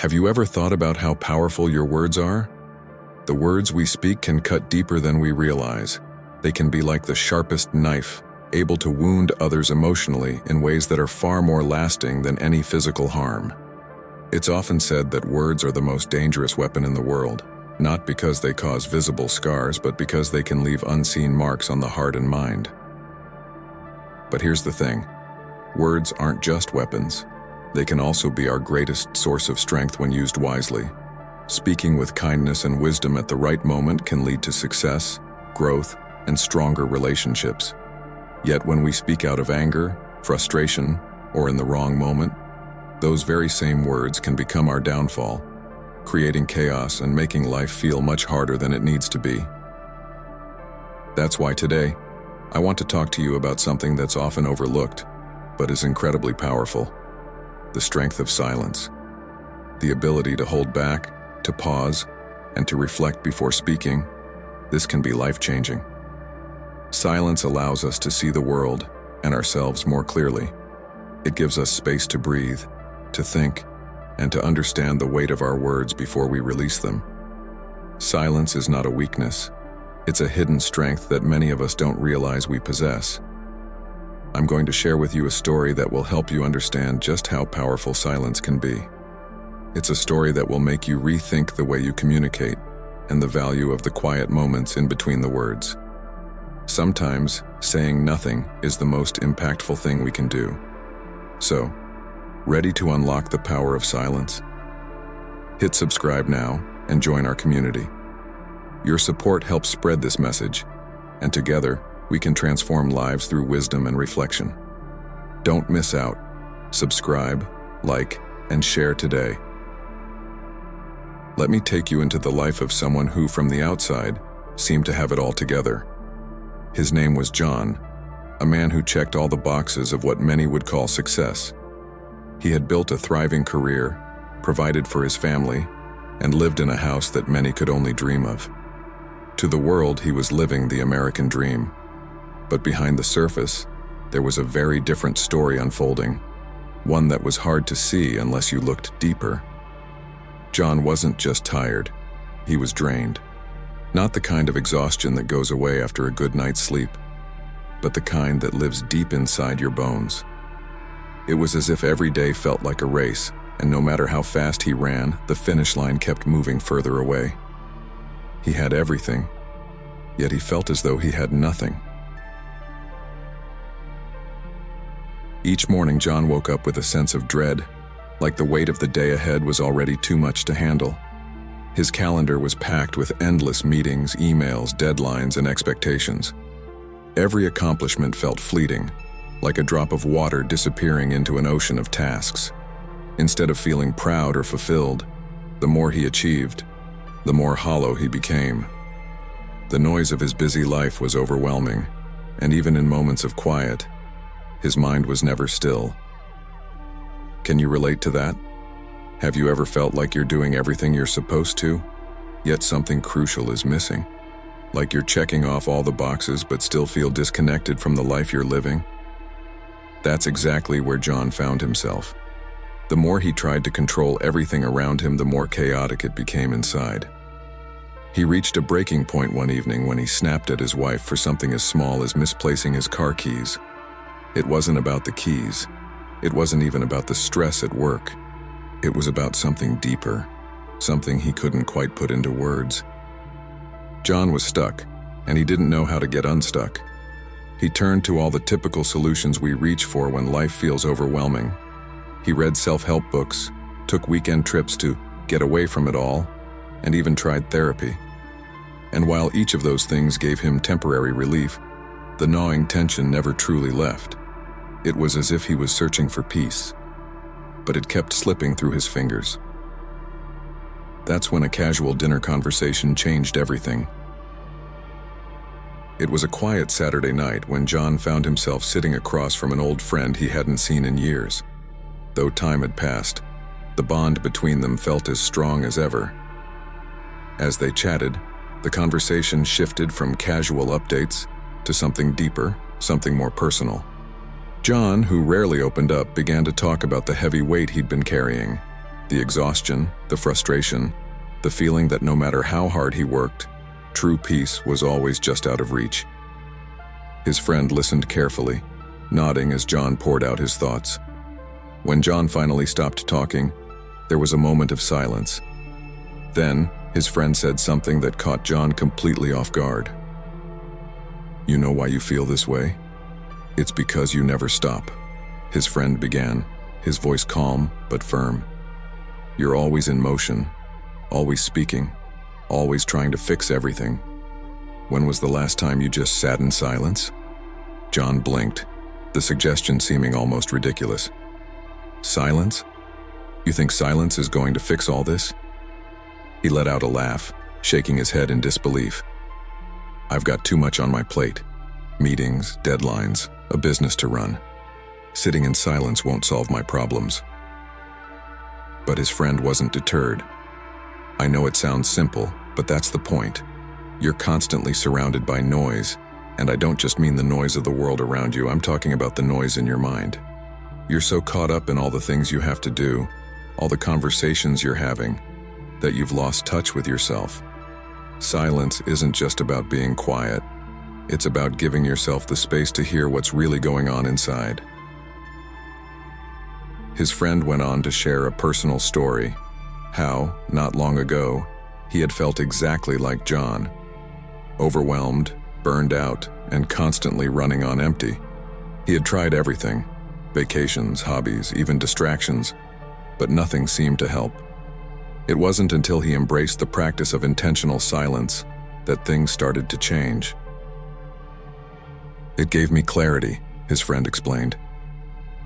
Have you ever thought about how powerful your words are? The words we speak can cut deeper than we realize. They can be like the sharpest knife, able to wound others emotionally in ways that are far more lasting than any physical harm. It's often said that words are the most dangerous weapon in the world, not because they cause visible scars, but because they can leave unseen marks on the heart and mind. But here's the thing. Words aren't just weapons. They can also be our greatest source of strength when used wisely. Speaking with kindness and wisdom at the right moment can lead to success, growth, and stronger relationships. Yet when we speak out of anger, frustration, or in the wrong moment, those very same words can become our downfall, creating chaos and making life feel much harder than it needs to be. That's why today, I want to talk to you about something that's often overlooked, but is incredibly powerful: the strength of silence. The ability to hold back, to pause, and to reflect before speaking. This can be life-changing. Silence allows us to see the world and ourselves more clearly. It gives us space to breathe, to think, and to understand the weight of our words before we release them. Silence is not a weakness. It's a hidden strength that many of us don't realize we possess. I'm going to share with you a story that will help you understand just how powerful silence can be. It's a story that will make you rethink the way you communicate and the value of the quiet moments in between the words. Sometimes, saying nothing is the most impactful thing we can do. So, ready to unlock the power of silence? Hit subscribe now and join our community. Your support helps spread this message, and together, we can transform lives through wisdom and reflection. Don't miss out. Subscribe, like, and share today. Let me take you into the life of someone who, from the outside, seemed to have it all together. His name was John, a man who checked all the boxes of what many would call success. He had built a thriving career, provided for his family, and lived in a house that many could only dream of. To the world, he was living the American dream. But behind the surface, there was a very different story unfolding, one that was hard to see unless you looked deeper. John wasn't just tired, he was drained. Not the kind of exhaustion that goes away after a good night's sleep, but the kind that lives deep inside your bones. It was as if every day felt like a race, and no matter how fast he ran, the finish line kept moving further away. He had everything, yet he felt as though he had nothing. Each morning, John woke up with a sense of dread, like the weight of the day ahead was already too much to handle. His calendar was packed with endless meetings, emails, deadlines, and expectations. Every accomplishment felt fleeting, like a drop of water disappearing into an ocean of tasks. Instead of feeling proud or fulfilled, the more he achieved, the more hollow he became. The noise of his busy life was overwhelming, and even in moments of quiet, his mind was never still. Can you relate to that? Have you ever felt like you're doing everything you're supposed to, yet something crucial is missing? Like you're checking off all the boxes but still feel disconnected from the life you're living? That's exactly where John found himself. The more he tried to control everything around him, the more chaotic it became inside. He reached a breaking point one evening when he snapped at his wife for something as small as misplacing his car keys. It wasn't about the keys. It wasn't even about the stress at work. It was about something deeper, something he couldn't quite put into words. John was stuck, and he didn't know how to get unstuck. He turned to all the typical solutions we reach for when life feels overwhelming. He read self-help books, took weekend trips to get away from it all, and even tried therapy. And while each of those things gave him temporary relief, the gnawing tension never truly left. It was as if he was searching for peace, but it kept slipping through his fingers. That's when a casual dinner conversation changed everything. It was a quiet Saturday night when John found himself sitting across from an old friend he hadn't seen in years. Though time had passed, the bond between them felt as strong as ever. As they chatted, the conversation shifted from casual updates to something deeper, something more personal. John, who rarely opened up, began to talk about the heavy weight he'd been carrying, The exhaustion, the frustration, the feeling that no matter how hard he worked, true peace was always just out of reach. His friend listened carefully, nodding as John poured out his thoughts. When John finally stopped talking, there was a moment of silence. Then, his friend said something that caught John completely off guard. "You know why you feel this way? It's because you never stop," his friend began, his voice calm but firm. "You're always in motion, always speaking, always trying to fix everything. When was the last time you just sat in silence?" John blinked, the suggestion seeming almost ridiculous. "Silence? You think silence is going to fix all this?" He let out a laugh, shaking his head in disbelief. "I've got too much on my plate. Meetings, deadlines, a business to run. Sitting in silence won't solve my problems." But his friend wasn't deterred. "I know it sounds simple, but that's the point. You're constantly surrounded by noise, and I don't just mean the noise of the world around you, I'm talking about the noise in your mind. You're so caught up in all the things you have to do, all the conversations you're having, that you've lost touch with yourself. Silence isn't just about being quiet. It's about giving yourself the space to hear what's really going on inside." His friend went on to share a personal story, how, not long ago, he had felt exactly like John, overwhelmed, burned out, and constantly running on empty. He had tried everything, vacations, hobbies, even distractions, but nothing seemed to help. It wasn't until he embraced the practice of intentional silence that things started to change. "It gave me clarity," his friend explained.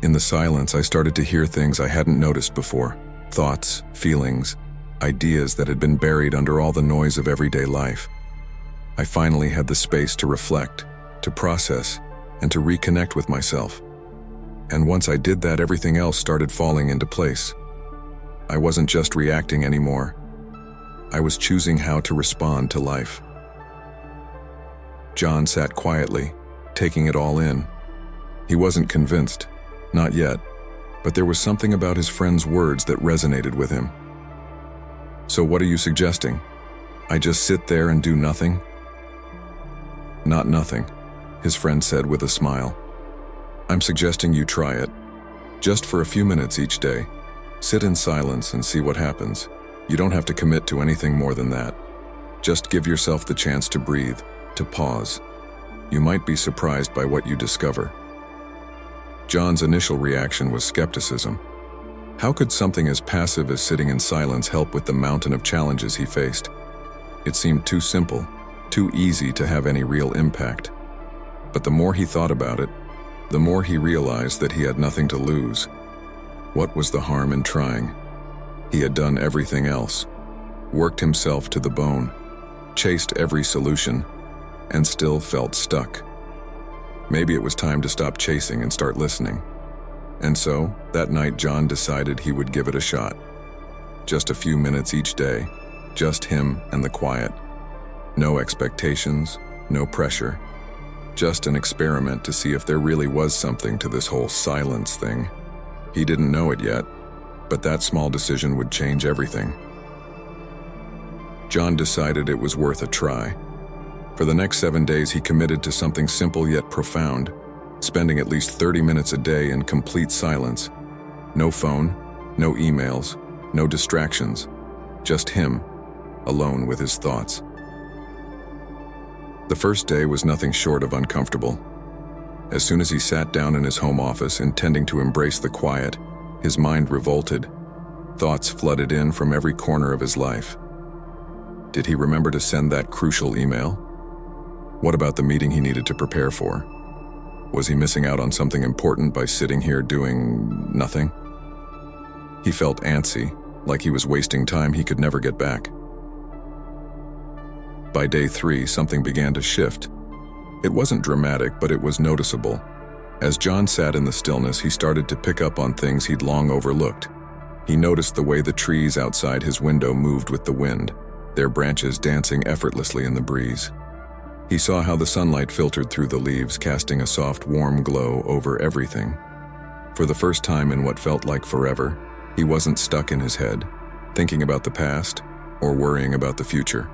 "In the silence, I started to hear things I hadn't noticed before, thoughts, feelings, ideas that had been buried under all the noise of everyday life. I finally had the space to reflect, to process, and to reconnect with myself. And once I did that, everything else started falling into place. I wasn't just reacting anymore. I was choosing how to respond to life." John sat quietly, taking it all in. He wasn't convinced, not yet, but there was something about his friend's words that resonated with him. "So what are you suggesting? I just sit there and do nothing?" "Not nothing," his friend said with a smile. "I'm suggesting you try it. Just for a few minutes each day. Sit in silence and see what happens. You don't have to commit to anything more than that. Just give yourself the chance to breathe, to pause. You might be surprised by what you discover." John's initial reaction was skepticism. How could something as passive as sitting in silence help with the mountain of challenges he faced? It seemed too simple, too easy to have any real impact. But the more he thought about it, the more he realized that he had nothing to lose. What was the harm in trying? He had done everything else, worked himself to the bone, chased every solution, and still felt stuck. Maybe it was time to stop chasing and start listening. And so, that night John decided he would give it a shot. Just a few minutes each day, just him and the quiet. No expectations, no pressure. Just an experiment to see if there really was something to this whole silence thing. He didn't know it yet, but that small decision would change everything. John decided it was worth a try. For the next 7 days, he committed to something simple yet profound, spending at least 30 minutes a day in complete silence. No phone, no emails, no distractions, just him, alone with his thoughts. The first day was nothing short of uncomfortable. As soon as he sat down in his home office, intending to embrace the quiet, his mind revolted. Thoughts flooded in from every corner of his life. Did he remember to send that crucial email? What about the meeting he needed to prepare for? Was he missing out on something important by sitting here doing nothing? He felt antsy, like he was wasting time he could never get back. By day 3, something began to shift. It wasn't dramatic, but it was noticeable. As John sat in the stillness, he started to pick up on things he'd long overlooked. He noticed the way the trees outside his window moved with the wind, their branches dancing effortlessly in the breeze. He saw how the sunlight filtered through the leaves, casting a soft, warm glow over everything. For the first time in what felt like forever, He wasn't stuck in his head, thinking about the past or worrying about the future.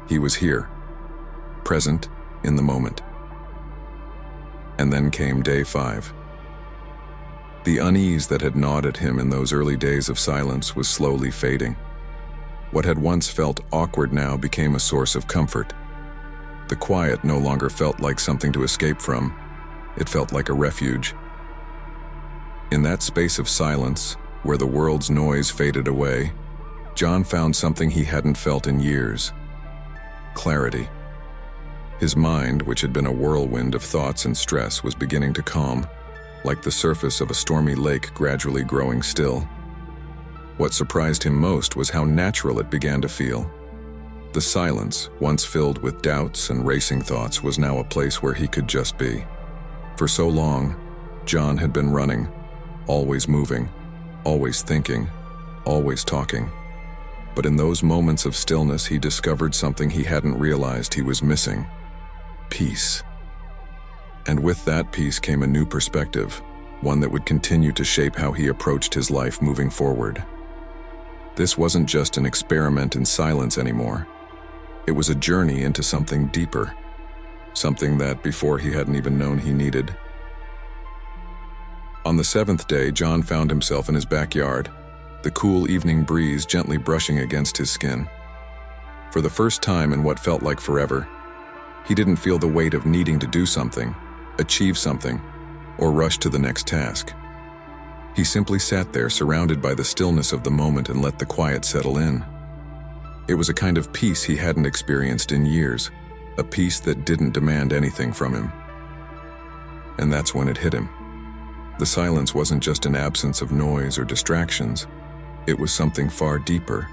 He was here, present in the moment. And then came day 5. The unease that had gnawed at him in those early days of silence was slowly fading. What had once felt awkward now became a source of comfort. The quiet no longer felt like something to escape from. It felt like a refuge. In that space of silence, where the world's noise faded away, John found something he hadn't felt in years: clarity. His mind, which had been a whirlwind of thoughts and stress, was beginning to calm, like the surface of a stormy lake gradually growing still. What surprised him most was how natural it began to feel. The silence, once filled with doubts and racing thoughts, was now a place where he could just be. For so long, John had been running, always moving, always thinking, always talking. But in those moments of stillness, he discovered something he hadn't realized he was missing: peace. And with that peace came a new perspective, one that would continue to shape how he approached his life moving forward. This wasn't just an experiment in silence anymore. It was a journey into something deeper, something that before he hadn't even known he needed. On the 7th day, John found himself in his backyard, the cool evening breeze gently brushing against his skin. For the first time in what felt like forever, he didn't feel the weight of needing to do something, achieve something, or rush to the next task. He simply sat there, surrounded by the stillness of the moment, and let the quiet settle in. It was a kind of peace he hadn't experienced in years, a peace that didn't demand anything from him. And that's when it hit him. The silence wasn't just an absence of noise or distractions. It was something far deeper,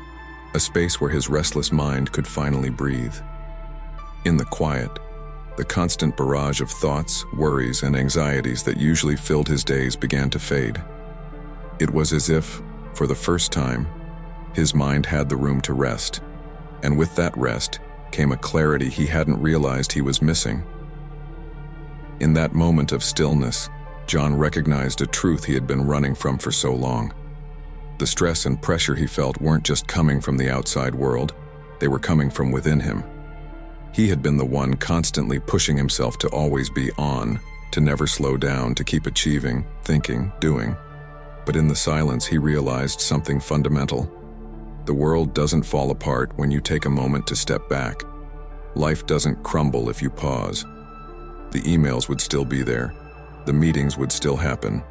a space where his restless mind could finally breathe. In the quiet, the constant barrage of thoughts, worries, and anxieties that usually filled his days began to fade. It was as if, for the first time, his mind had the room to rest, and with that rest came a clarity he hadn't realized he was missing. In that moment of stillness, John recognized a truth he had been running from for so long. The stress and pressure he felt weren't just coming from the outside world, they were coming from within him. He had been the one constantly pushing himself to always be on, to never slow down, to keep achieving, thinking, doing. But in the silence, he realized something fundamental. The world doesn't fall apart when you take a moment to step back. Life doesn't crumble if you pause. The emails would still be there. The meetings would still happen.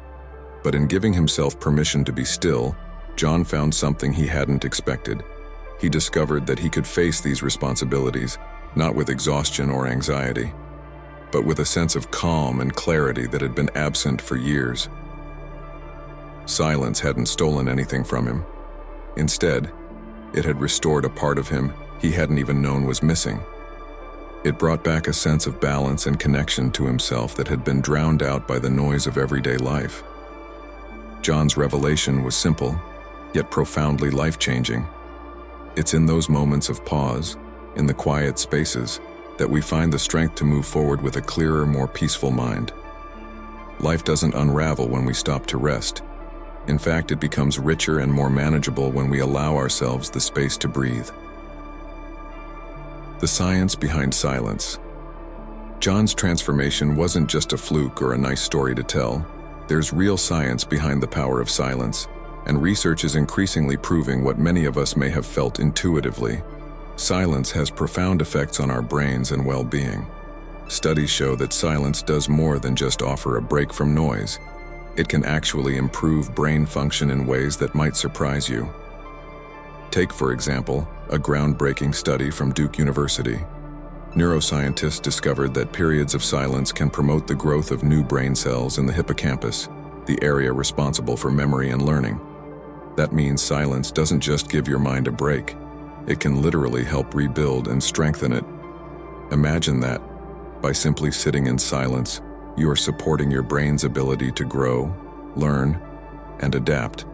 But in giving himself permission to be still, John found something he hadn't expected. He discovered that he could face these responsibilities, not with exhaustion or anxiety, but with a sense of calm and clarity that had been absent for years. Silence hadn't stolen anything from him. Instead, it had restored a part of him he hadn't even known was missing. It brought back a sense of balance and connection to himself that had been drowned out by the noise of everyday life. John's revelation was simple, yet profoundly life-changing. It's in those moments of pause, in the quiet spaces, that we find the strength to move forward with a clearer, more peaceful mind. Life doesn't unravel when we stop to rest. In fact, it becomes richer and more manageable when we allow ourselves the space to breathe. The science behind silence. John's transformation wasn't just a fluke or a nice story to tell. There's real science behind the power of silence, and research is increasingly proving what many of us may have felt intuitively. Silence has profound effects on our brains and well-being. Studies show that silence does more than just offer a break from noise. It can actually improve brain function in ways that might surprise you. Take, for example, a groundbreaking study from Duke University. Neuroscientists discovered that periods of silence can promote the growth of new brain cells in the hippocampus, the area responsible for memory and learning. That means silence doesn't just give your mind a break. It can literally help rebuild and strengthen it. Imagine that. By simply sitting in silence, you are supporting your brain's ability to grow, learn, and adapt.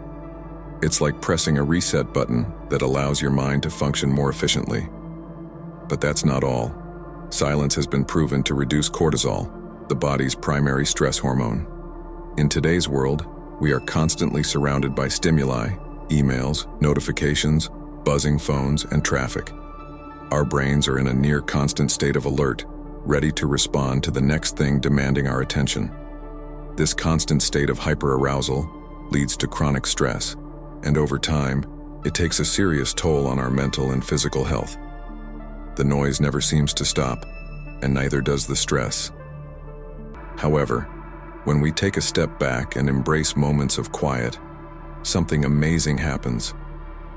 It's like pressing a reset button that allows your mind to function more efficiently. But that's not all. Silence has been proven to reduce cortisol, the body's primary stress hormone. In today's world, We are constantly surrounded by stimuli, emails, notifications, buzzing phones, and traffic. Our brains are in a near constant state of alert, ready to respond to the next thing demanding our attention. This constant state of hyperarousal leads to chronic stress, and over time, it takes a serious toll on our mental and physical health. The noise never seems to stop, and neither does the stress. However, when we take a step back and embrace moments of quiet, something amazing happens.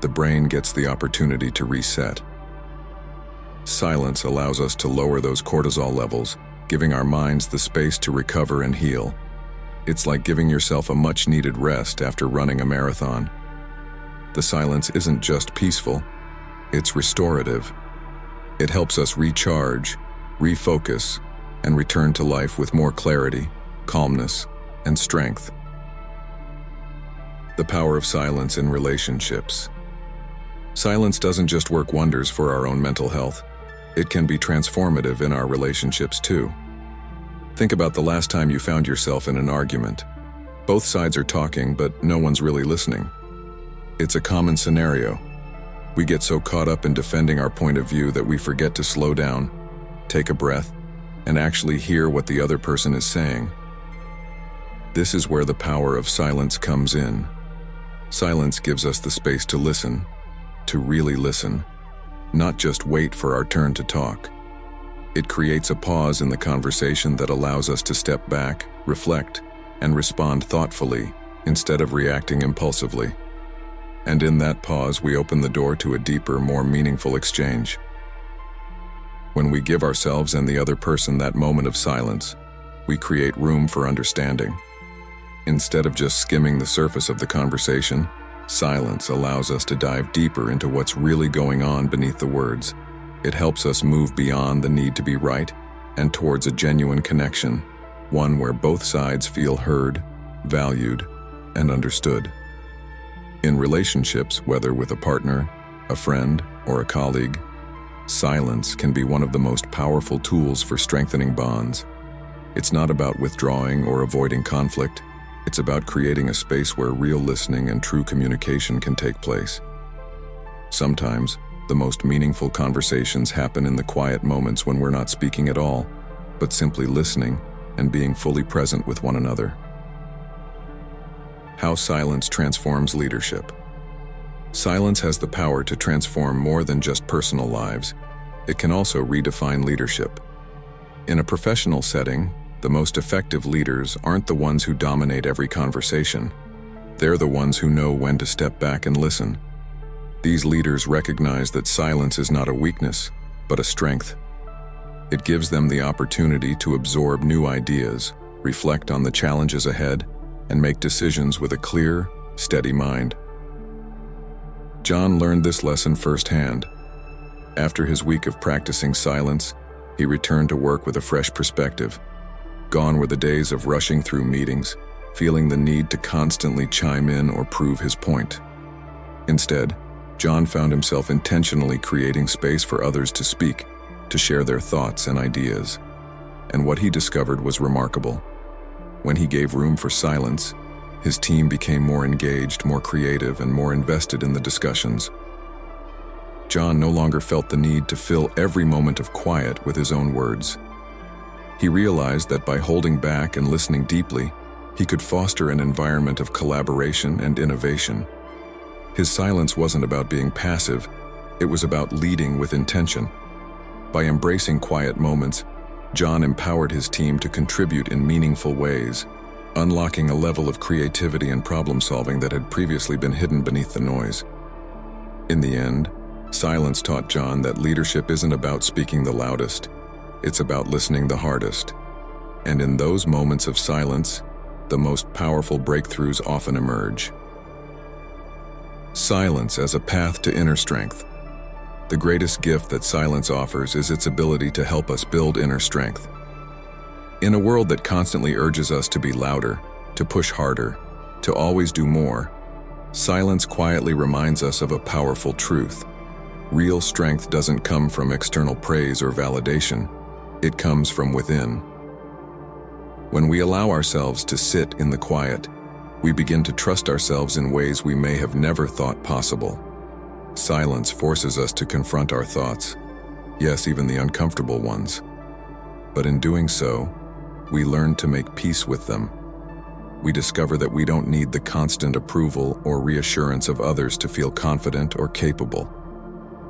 The brain gets the opportunity to reset. Silence allows us to lower those cortisol levels, giving our minds the space to recover and heal. It's like giving yourself a much-needed rest after running a marathon. The silence isn't just peaceful, it's restorative. It helps us recharge, refocus, and return to life with more clarity, calmness, and strength. The power of silence in relationships. Silence doesn't just work wonders for our own mental health. It can be transformative in our relationships too. Think about the last time you found yourself in an argument. Both sides are talking, but no one's really listening. It's a common scenario. We get so caught up in defending our point of view that we forget to slow down, take a breath, and actually hear what the other person is saying. This is where the power of silence comes in. Silence gives us the space to listen, to really listen, not just wait for our turn to talk. It creates a pause in the conversation that allows us to step back, reflect, and respond thoughtfully instead of reacting impulsively. And in that pause, we open the door to a deeper, more meaningful exchange. When we give ourselves and the other person that moment of silence, we create room for understanding. Instead of just skimming the surface of the conversation, silence allows us to dive deeper into what's really going on beneath the words. It helps us move beyond the need to be right and towards a genuine connection, one where both sides feel heard, valued, and understood. In relationships, whether with a partner, a friend, or a colleague, silence can be one of the most powerful tools for strengthening bonds. It's not about withdrawing or avoiding conflict. It's about creating a space where real listening and true communication can take place. Sometimes, the most meaningful conversations happen in the quiet moments when we're not speaking at all, but simply listening and being fully present with one another. How silence transforms leadership. Silence has the power to transform more than just personal lives. It can also redefine leadership. In a professional setting, the most effective leaders aren't the ones who dominate every conversation. They're the ones who know when to step back and listen. These leaders recognize that silence is not a weakness, but a strength. It gives them the opportunity to absorb new ideas, reflect on the challenges ahead, and make decisions with a clear, steady mind. John learned this lesson firsthand. After his week of practicing silence, he returned to work with a fresh perspective. Gone were the days of rushing through meetings, feeling the need to constantly chime in or prove his point. Instead, John found himself intentionally creating space for others to speak, to share their thoughts and ideas. And what he discovered was remarkable. When he gave room for silence, his team became more engaged, more creative, and more invested in the discussions. John no longer felt the need to fill every moment of quiet with his own words. He realized that by holding back and listening deeply, he could foster an environment of collaboration and innovation. His silence wasn't about being passive, it was about leading with intention. By embracing quiet moments, John empowered his team to contribute in meaningful ways, unlocking a level of creativity and problem-solving that had previously been hidden beneath the noise. In the end, silence taught John that leadership isn't about speaking the loudest, it's about listening the hardest. And in those moments of silence, the most powerful breakthroughs often emerge. Silence as a path to inner strength. The greatest gift that silence offers is its ability to help us build inner strength. In a world that constantly urges us to be louder, to push harder, to always do more, silence quietly reminds us of a powerful truth. Real strength doesn't come from external praise or validation. It comes from within. When we allow ourselves to sit in the quiet, We begin to trust ourselves in ways we may have never thought possible. Silence forces us to confront our thoughts, yes, even the uncomfortable ones. But in doing so, we learn to make peace with them. We discover that we don't need the constant approval or reassurance of others to feel confident or capable.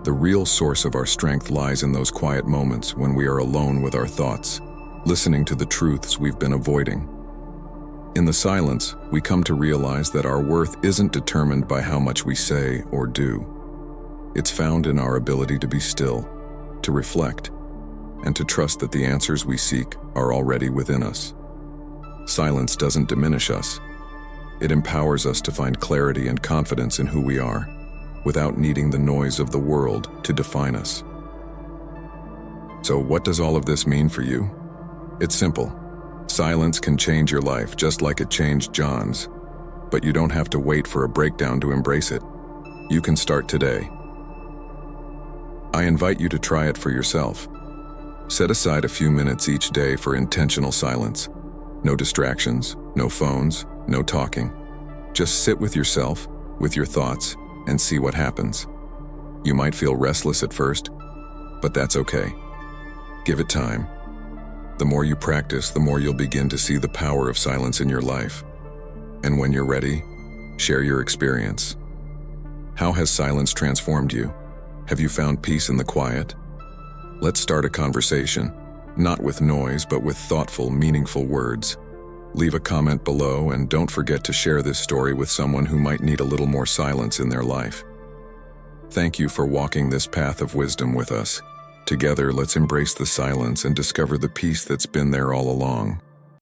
The real source of our strength lies in those quiet moments when we are alone with our thoughts, listening to the truths we've been avoiding. In the silence, we come to realize that our worth isn't determined by how much we say or do. It's found in our ability to be still, to reflect, and to trust that the answers we seek are already within us. Silence doesn't diminish us. It empowers us to find clarity and confidence in who we are, without needing the noise of the world to define us. So what does all of this mean for you? It's simple. Silence can change your life just like it changed John's, but you don't have to wait for a breakdown to embrace it. You can start today. I invite you to try it for yourself. Set aside a few minutes each day for intentional silence. No distractions, no phones, no talking. Just sit with yourself, with your thoughts, and see what happens. You might feel restless at first, but that's okay. Give it time. The more you practice, the more you'll begin to see the power of silence in your life. And when you're ready, share your experience. How has silence transformed you? Have you found peace in the quiet? Let's start a conversation, not with noise, but with thoughtful, meaningful words. Leave a comment below and don't forget to share this story with someone who might need a little more silence in their life. Thank you for walking this path of wisdom with us. Together, let's embrace the silence and discover the peace that's been there all along.